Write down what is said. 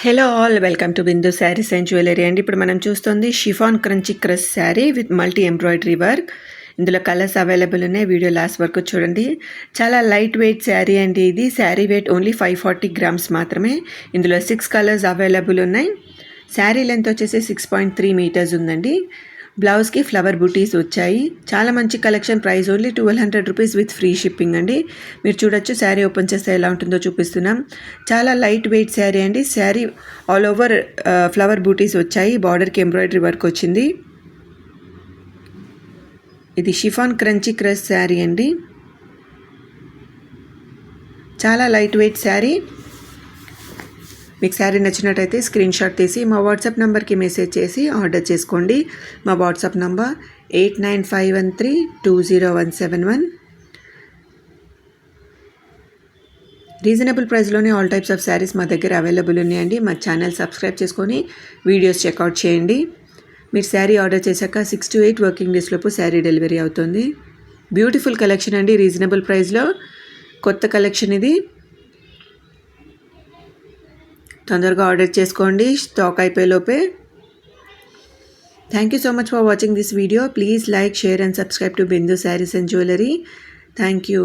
Hello all welcome to Bindu Sarees and jewellery అండి. ఇప్పుడు మనం చూస్తుంది chiffon crunchy crush sari with multi embroidery work. ఇందులో కలర్స్ అవైలబుల్ ఉన్నాయి. వీడియో లాస్ట్ వరకు చూడండి. చాలా లైట్ వెయిట్ శారీ అండి. ఇది శారీ వెయిట్ ఓన్లీ 540 గ్రామ్స్ మాత్రమే. ఇందులో 6 కలర్స్ అవైలబుల్ ఉన్నాయి. శారీ లెంత్ వచ్చేసి 6.3 మీటర్స్ ఉందండి. బ్లౌజ్కి ఫ్లవర్ బూటీస్ వచ్చాయి. చాలా మంచి collection. Price only 1200 rupees with free shipping అండి. మీరు చూడొచ్చు శారీ ఓపెన్ చేస్తే ఎలా ఉంటుందో చూపిస్తున్నాం. చాలా లైట్ వెయిట్ శారీ అండి. శారీ ఆల్ ఓవర్ ఫ్లవర్ బూటీస్ వచ్చాయి. బార్డర్కి ఎంబ్రాయిడరీ వర్క్ వచ్చింది. ఇది షిఫాన్ క్రంచీ క్రష్ శారీ అండి. చాలా లైట్ వెయిట్ శారీ. మీకు శారీ నచ్చినట్టయితే స్క్రీన్ షాట్ తీసి మా వాట్సాప్ నెంబర్కి మెసేజ్ చేసి ఆర్డర్ చేసుకోండి. మా వాట్సాప్ నెంబర్ 8951320171. రీజనబుల్ ప్రైస్లోనే ఆల్ టైప్స్ ఆఫ్ శారీస్ మా దగ్గర అవైలబుల్ ఉన్నాయండి. మా ఛానల్ సబ్స్క్రైబ్ చేసుకొని వీడియోస్ చెక్అవుట్ చేయండి. మీరు శారీ ఆర్డర్ చేశాక 6 to 8 వర్కింగ్ డేస్ లోపు శారీ డెలివరీ అవుతుంది. బ్యూటిఫుల్ కలెక్షన్ అండి. రీజనబుల్ ప్రైస్లో కొత్త కలెక్షన్ ఇది. తొందరగా ఆర్డర్ చేసుకోండి స్టాక్ అయిపోయేలోపే. Thank you so much for watching this video. Please like, share and subscribe to Bindu Sarees and jewellery. Thank you.